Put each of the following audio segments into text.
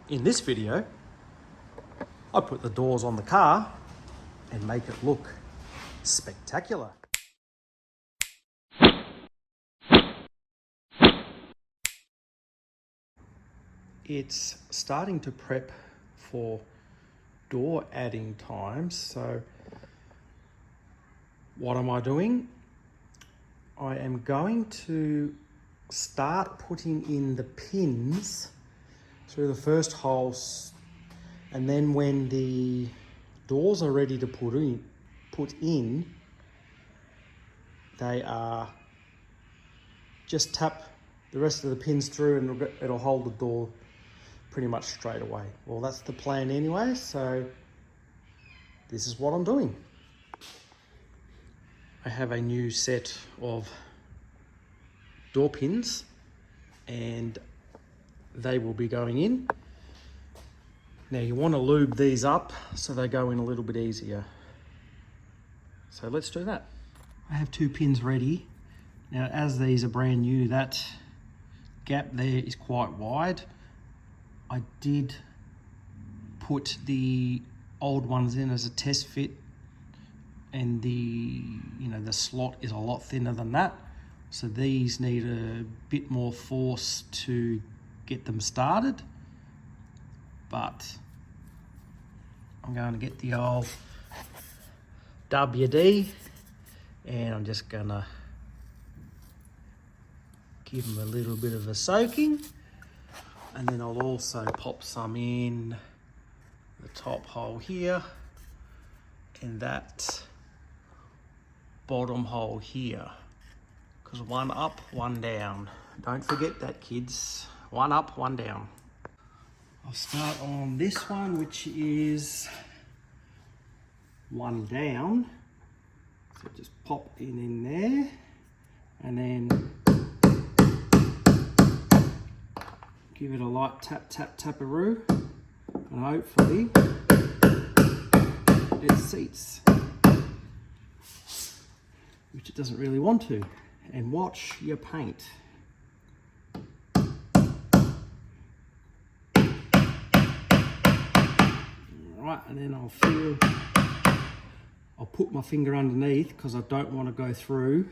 In this video, I put the doors on the car and make it look spectacular. It's starting to prep for door adding times, so what am I doing? I am going to start putting in the pins through the first holes, and then when the doors are ready to put in, they are just tap the rest of the pins through and it'll hold the door pretty much straight away. Well, that's the plan anyway, so this is what I'm doing. I have a new set of door pins and they will be going in. Now you want to lube these up so they go in a little bit easier. So let's do that. I have two pins ready. Now as these are brand new, that gap there is quite wide. I did put the old ones in as a test fit, and the slot is a lot thinner than that. So these need a bit more force to get them started. But I'm going to get the old WD and I'm just going to give them a little bit of a soaking, and then I'll also pop some in the top hole here and that bottom hole here, because one up, one down. Don't forget that, kids. One up, one down. I'll start on this one, which is one down. So just pop in there, and then give it a light tap, tap, taparoo, and hopefully it seats, which it doesn't really want to. And watch your paint. Right, and then I'll put my finger underneath because I don't want to go through,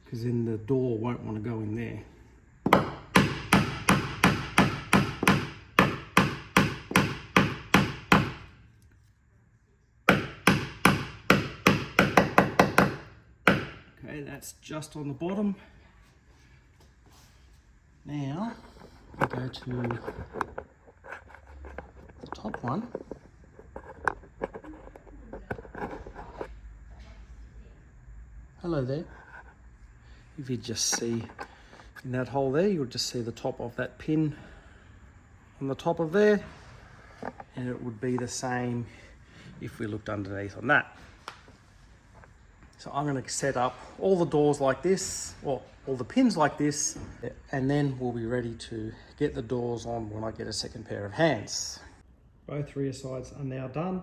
because then the door won't want to go in there. Okay, that's just on the bottom. Now we go to the top one. Hello there. If you just see in that hole there, you'll just see the top of that pin on the top of there, and it would be the same if we looked underneath on that. So I'm going to set up all the doors like this, or all the pins like this, and then we'll be ready to get the doors on when I get a second pair of hands. Both rear sides are now done,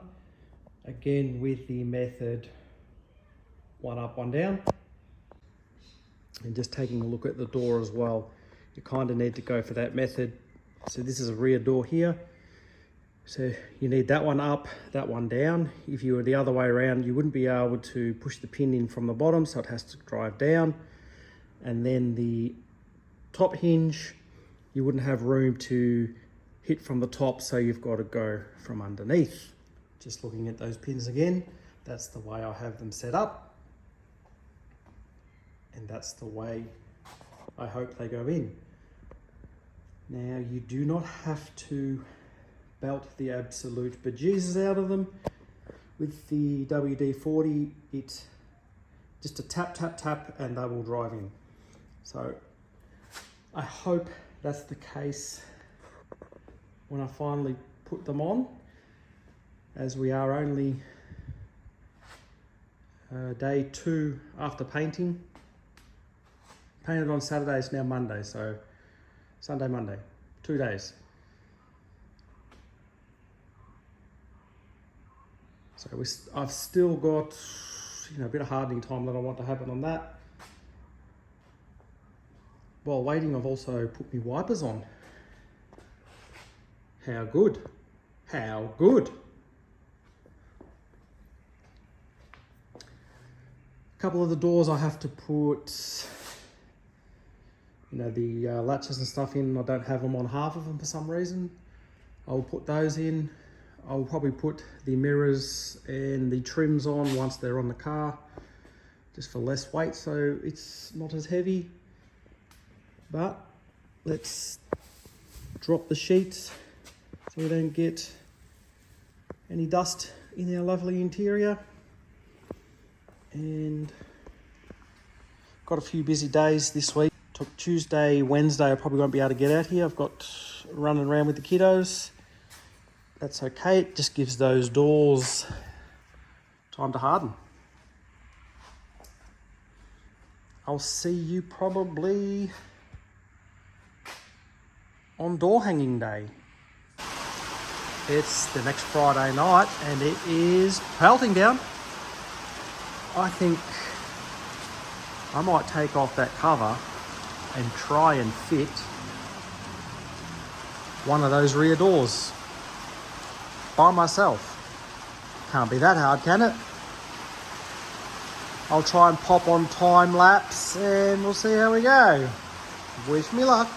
again with the method one up, one down. And just taking a look at the door as well, you kind of need to go for that method. So this is a rear door here. So you need that one up, that one down. If you were the other way around, you wouldn't be able to push the pin in from the bottom, so it has to drive down. And then the top hinge, you wouldn't have room to hit from the top, so you've got to go from underneath. Just looking at those pins again, that's the way I have them set up. And that's the way I hope they go in. Now, you do not have to belt the absolute bejesus out of them. With the WD-40, it's just a tap, tap, tap, and they will drive in. So I hope that's the case when I finally put them on, as we are only day 2 after painting. Painted on Saturday, it's now Monday, so Sunday, Monday, 2 days. So I've still got a bit of hardening time that I want to happen on that. While waiting, I've also put my wipers on. How good? How good? A couple of the doors I have to put, you know, the latches and stuff in. I don't have them on half of them for some reason. I'll put those in. I'll probably put the mirrors and the trims on once they're on the car, just for less weight, so it's not as heavy. But let's drop the sheets so we don't get any dust in our lovely interior. And got a few busy days this week. Took Tuesday, Wednesday, I probably won't be able to get out here. I've got running around with the kiddos. That's okay, it just gives those doors time to harden. I'll see you probably on door hanging day. It's the next Friday night and it is pelting down. I think I might take off that cover and try and fit one of those rear doors by myself. Can't be that hard, can it? I'll try and pop on time lapse and we'll see how we go. Wish me luck.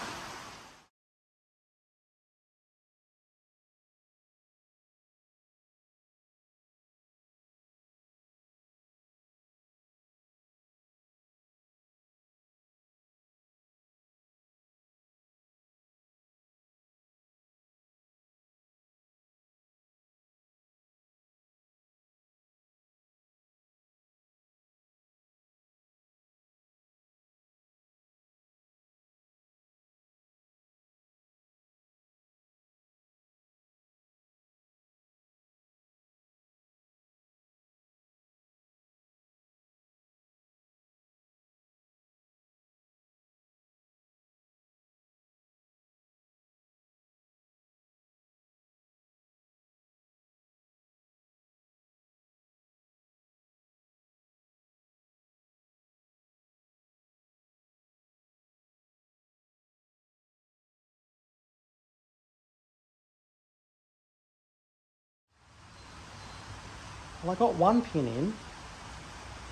Well, I got one pin in.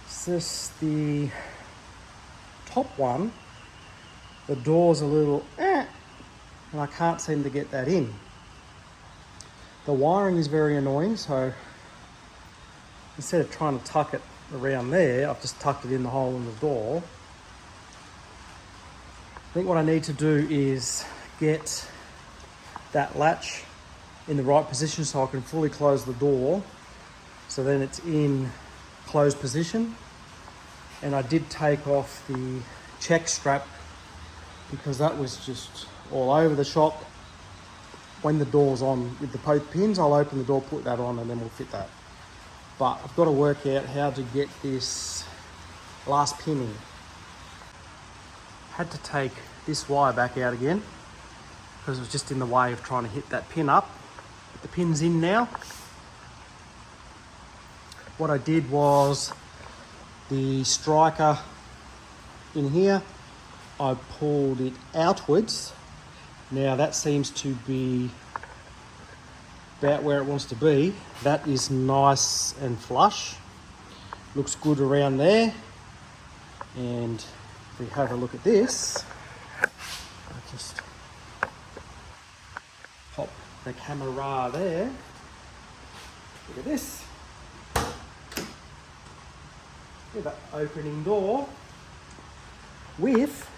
It's just the top one. The door's a little and I can't seem to get that in. The wiring is very annoying, so instead of trying to tuck it around there, I've just tucked it in the hole in the door. I think what I need to do is get that latch in the right position so I can fully close the door. So then it's in closed position. And I did take off the check strap because that was just all over the shop. When the door's on with the both pins, I'll open the door, put that on, and then we'll fit that. But I've got to work out how to get this last pin in. Had to take this wire back out again because it was just in the way of trying to hit that pin up. The pin's in now. What I did was the striker in here, I pulled it outwards. Now that seems to be about where it wants to be. That is nice and flush. Looks good around there. And if we have a look at this, I'll just pop the camera there. Look at this. With an opening door with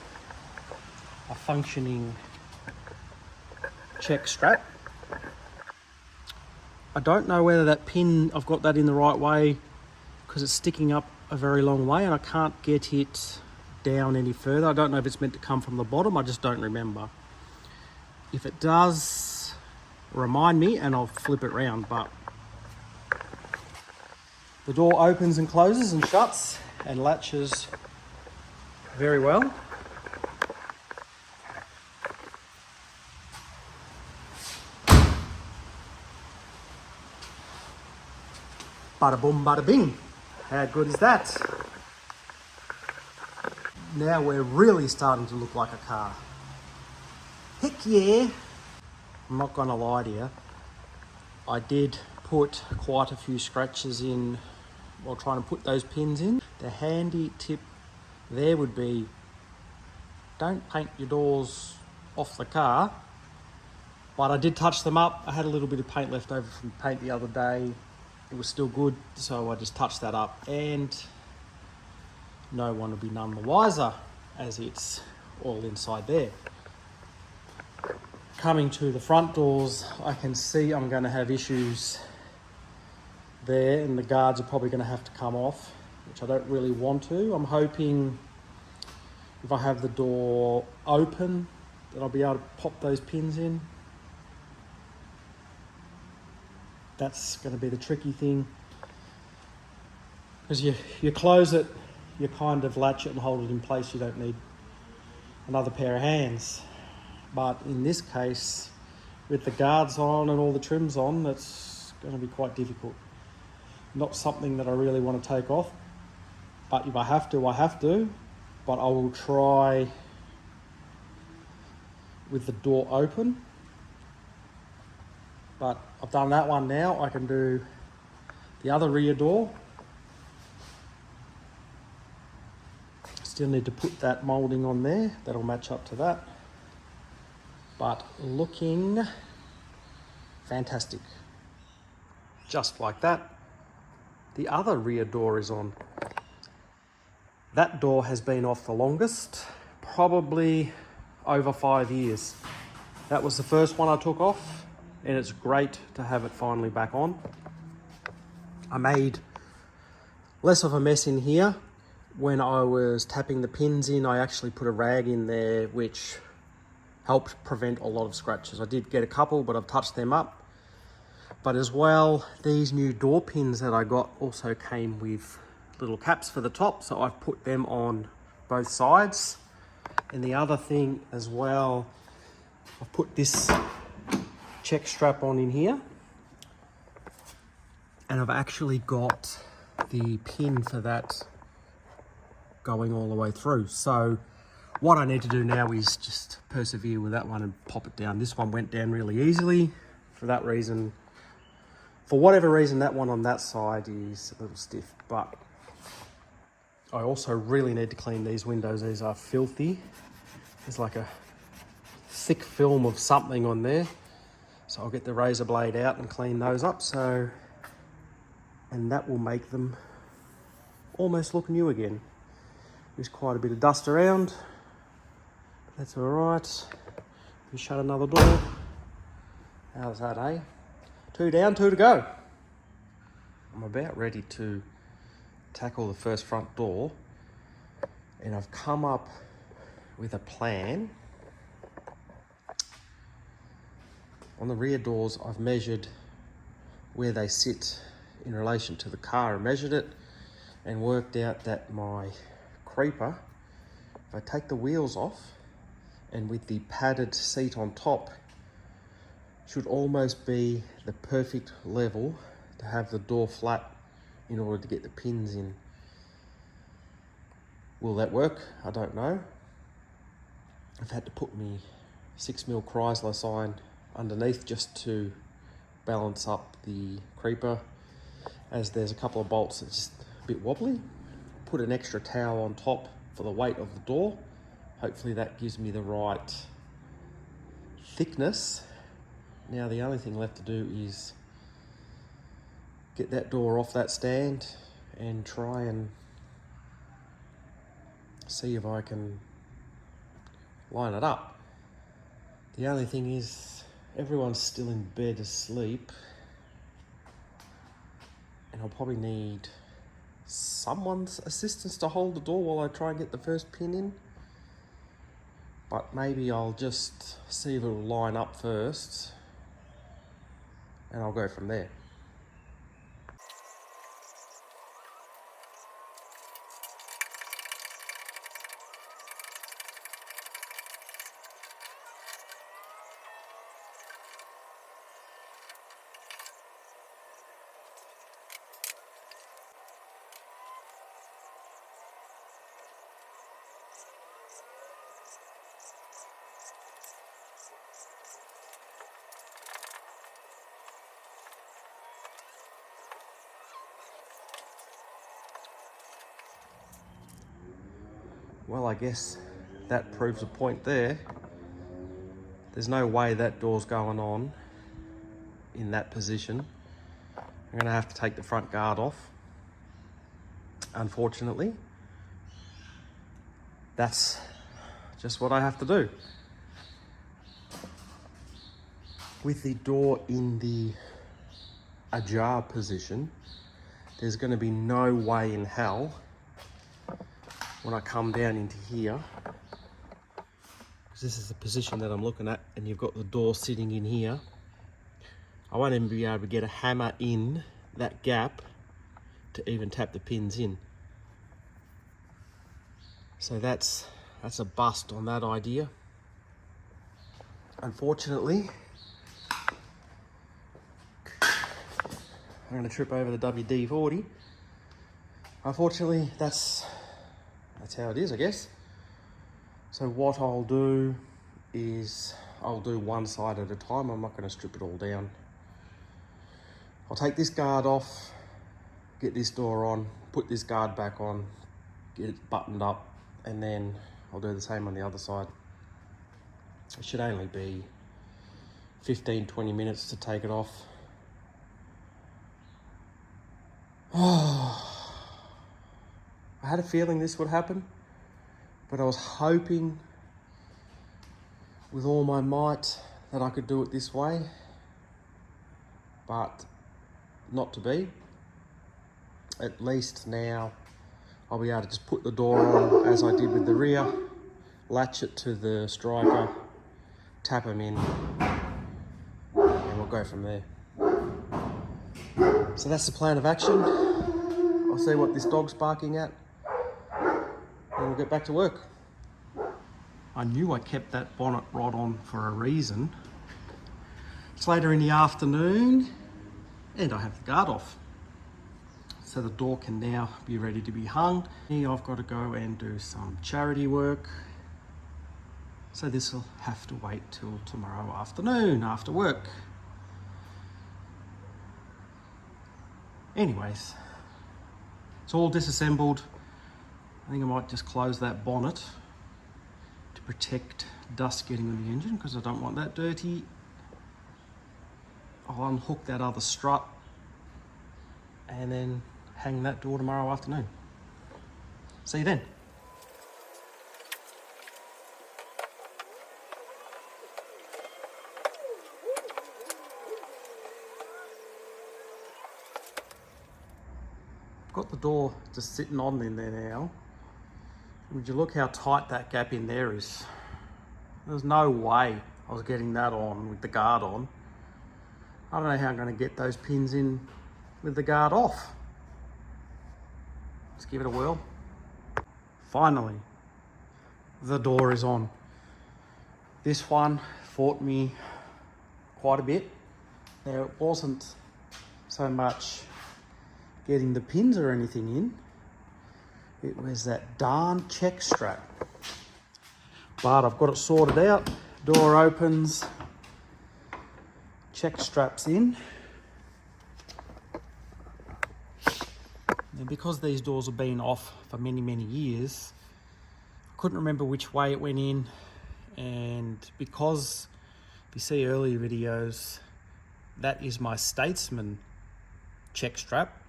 a functioning check strap. I don't know whether that pin, I've got that in the right way because it's sticking up a very long way and I can't get it down any further. I don't know if it's meant to come from the bottom, I just don't remember. If it does, remind me and I'll flip it round. But the door opens and closes and shuts and latches very well. Bada boom, bada bing. How good is that? Now we're really starting to look like a car. Heck yeah. I'm not going to lie to you, I did put quite a few scratches in while trying to put those pins in. The handy tip there would be, don't paint your doors off the car, but I did touch them up. I had a little bit of paint left over from paint the other day. It was still good, so I just touched that up, and no one will be none the wiser as it's all inside there. Coming to the front doors, I can see I'm going to have issues there, and the guards are probably going to have to come off, which I don't really want to. I'm hoping if I have the door open that I'll be able to pop those pins in. That's going to be the tricky thing, because you close it, you kind of latch it and hold it in place. You don't need another pair of hands. But in this case, with the guards on and all the trims on, that's going to be quite difficult. Not something that I really want to take off, but if I have to, I have to. But I will try with the door open. But I've done that one now. I can do the other rear door. Still need to put that moulding on there. That'll match up to that. But looking fantastic. Just like that. The other rear door is on. That door has been off the longest, probably over 5 years. That was the first one I took off, and it's great to have it finally back on. I made less of a mess in here. When I was tapping the pins in, I actually put a rag in there which helped prevent a lot of scratches. I did get a couple, but I've touched them up. But as well, these new door pins that I got also came with little caps for the top, so I've put them on both sides. And the other thing as well, I've put this check strap on in here, and I've actually got the pin for that going all the way through. So what I need to do now is just persevere with that one and pop it down. This one went down really easily. For that reason, for whatever reason, that one on that side is a little stiff. But I also really need to clean these windows. These are filthy. There's like a thick film of something on there. So I'll get the razor blade out and clean those up. And that will make them almost look new again. There's quite a bit of dust around. That's all right. We shut another door. How's that, eh? 2 down, 2 to go. I'm about ready to tackle the first front door, and I've come up with a plan. On the rear doors, I've measured where they sit in relation to the car and measured it and worked out that my creeper, if I take the wheels off and with the padded seat on top, should almost be the perfect level to have the door flat in order to get the pins in. Will that work? I don't know. I've had to put me 6mm Chrysler sign underneath just to balance up the creeper, as there's a couple of bolts that's just a bit wobbly. Put an extra towel on top for the weight of the door. Hopefully that gives me the right thickness. Now the only thing left to do is get that door off that stand and try and see if I can line it up. The only thing is everyone's still in bed asleep, and I'll probably need someone's assistance to hold the door while I try and get the first pin in. But maybe I'll just see if it'll line up first, and I'll go from there. Well, I guess that proves a point there. There's no way that door's going on in that position. I'm gonna have to take the front guard off. Unfortunately, that's just what I have to do. With the door in the ajar position, there's going to be no way in hell when I come down into here, because this is the position that I'm looking at and you've got the door sitting in here, I won't even be able to get a hammer in that gap to even tap the pins in. So that's a bust on that idea. Unfortunately, I'm going to trip over the WD-40. Unfortunately, that's how it is, I guess. So what I'll do is I'll do one side at a time. I'm not going to strip it all down. I'll take this guard off, get this door on, put this guard back on, get it buttoned up, and then I'll do the same on the other side. It should only be 15-20 minutes to take it off. Oh, I had a feeling this would happen, but I was hoping with all my might that I could do it this way, but not to be. At least now I'll be able to just put the door on as I did with the rear, latch it to the striker, tap them in, and we'll go from there. So that's the plan of action. I'll see what this dog's barking at, and we'll get back to work. I knew I kept that bonnet rod on for a reason. It's later in the afternoon, and I have the guard off. So the door can now be ready to be hung. Here I've got to go and do some charity work. So this will have to wait till tomorrow afternoon after work. Anyways, it's all disassembled. I think I might just close that bonnet to protect dust getting on the engine, because I don't want that dirty. I'll unhook that other strut and then hang that door tomorrow afternoon. See you then. Got the door just sitting on in there now. Would you look how tight that gap in there is? There's no way I was getting that on with the guard on. I don't know how I'm going to get those pins in with the guard off. Let's give it a whirl. Finally, the door is on. This one fought me quite a bit. Now, it wasn't so much getting the pins or anything in. It was that darn check strap. But I've got it sorted out. Door opens, check straps in. Now, because these doors have been off for many, many years, I couldn't remember which way it went in. And because, if you see earlier videos, that is my Statesman check strap,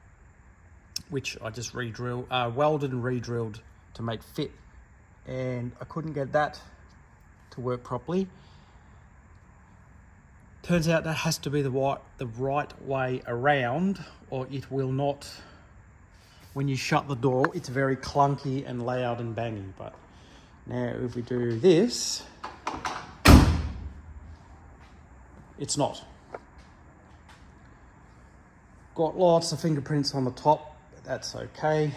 which I just welded and re-drilled to make fit, and I couldn't get that to work properly. Turns out that has to be the right way around, or it will not. When you shut the door, it's very clunky and loud and bangy. But now if we do this, it's not. Got lots of fingerprints on the top. That's okay.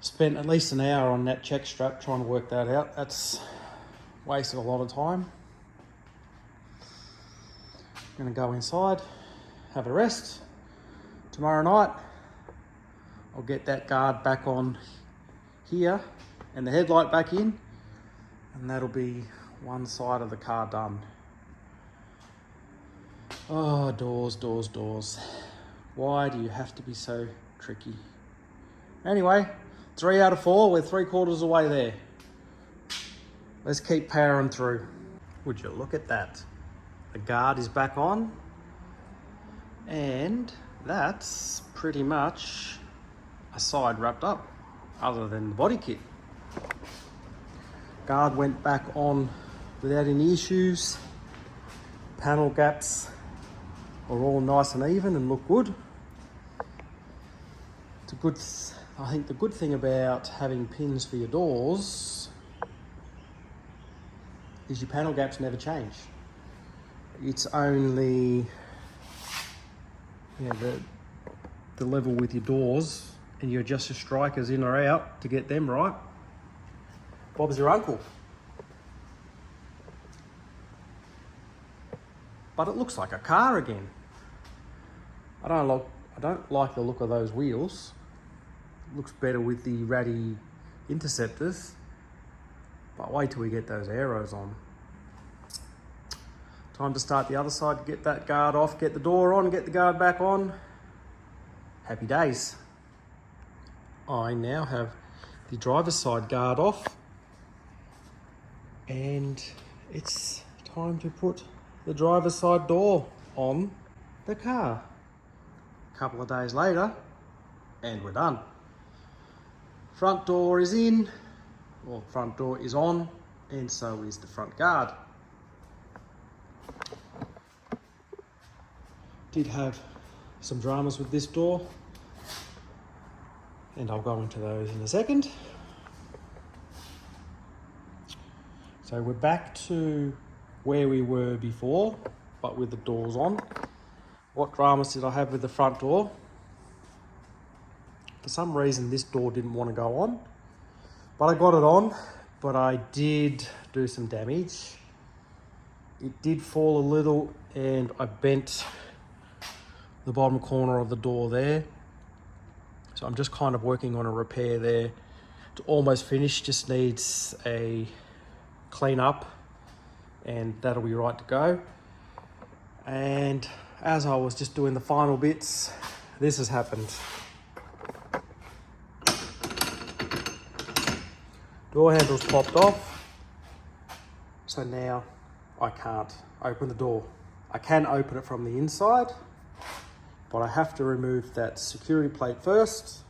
Spent at least an hour on that check strap trying to work that out. That's wasted a lot of time. I'm gonna go inside, have a rest. Tomorrow night, I'll get that guard back on here and the headlight back in, and that'll be one side of the car done. Oh, doors, doors, doors. Why do you have to be so tricky? Anyway, 3 out of 4, we're 3/4 of the way there. Let's keep powering through. Would you look at that? The guard is back on, and that's pretty much a side wrapped up, other than the body kit. Guard went back on without any issues. Panel gaps are all nice and even and look good. It's a good, I think the good thing about having pins for your doors is your panel gaps never change. It's only, you know, the level with your doors, and you adjust your strikers in or out to get them right. Bob's your uncle. But it looks like a car again. I don't like the look of those wheels. It looks better with the ratty interceptors. But wait till we get those aeros on. Time to start the other side, get that guard off, get the door on, get the guard back on. Happy days. I now have the driver's side guard off, and it's time to put the driver's side door on the car. A couple of days later, and we're done. Front door is in, or front door is on, and so is the front guard. Did have some dramas with this door, and I'll go into those in a second. So we're back to where we were before, but with the doors on. What dramas did I have with the front door? For some reason this door didn't want to go on, but I got it on, but I did do some damage. It did fall a little, and I bent the bottom corner of the door there. So I'm just kind of working on a repair there. It's almost finished, just needs a clean up, and that'll be right to go. And as I was just doing the final bits, this has happened. Door handle's popped off, so now I can't open the door. I can open it from the inside, but I have to remove that security plate first.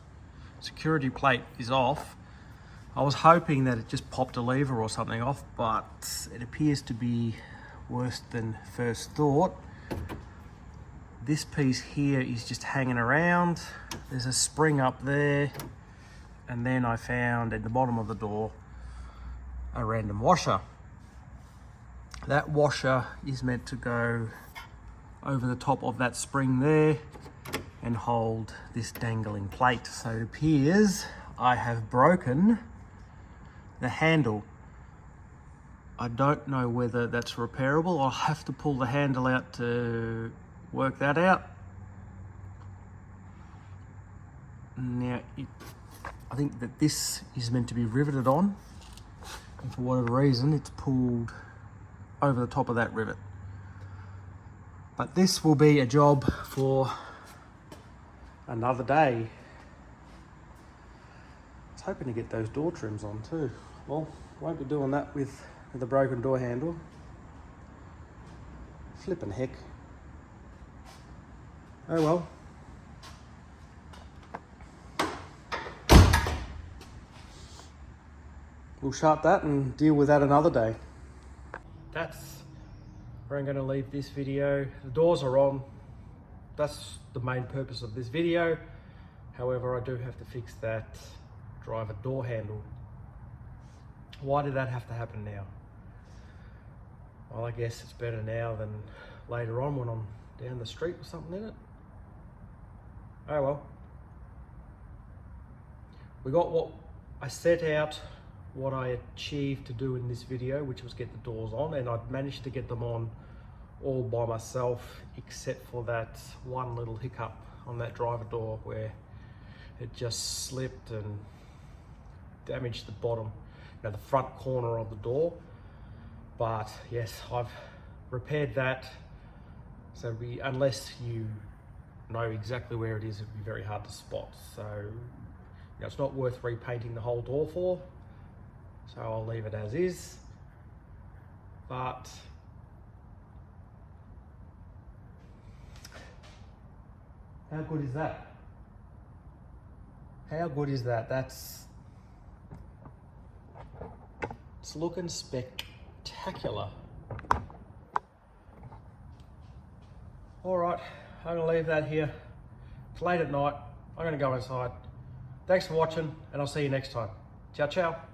Security plate is off. I was hoping that it just popped a lever or something off, but it appears to be worse than first thought. This piece here is just hanging around. There's a spring up there, and then I found at the bottom of the door a random washer. That washer is meant to go over the top of that spring there and hold this dangling plate. So it appears I have broken the handle. I don't know whether that's repairable. I'll have to pull the handle out to work that out. Now, I think that this is meant to be riveted on, and for whatever reason it's pulled over the top of that rivet. But this will be a job for another day. I was hoping to get those door trims on too. Well, won't be doing that with the broken door handle. Flippin' heck. Oh well. We'll shut that and deal with that another day. That's where I'm going to leave this video. The doors are on. That's the main purpose of this video. However, I do have to fix that driver door handle. Why did that have to happen now? Well, I guess it's better now than later on when I'm down the street with something in it. Oh well. We got what I set out, what I achieved to do in this video, which was get the doors on, and I've managed to get them on all by myself, except for that one little hiccup on that driver door where it just slipped and damaged the bottom, the front corner of the door. But yes, I've repaired that. So unless you know exactly where it is, it'd be very hard to spot. So know, it's not worth repainting the whole door for, so I'll leave it as is. But how good is that? How good is that? It's looking spectacular. All right, I'm gonna leave that here. It's late at night. I'm gonna go inside. Thanks for watching, and I'll see you next time. Ciao, ciao.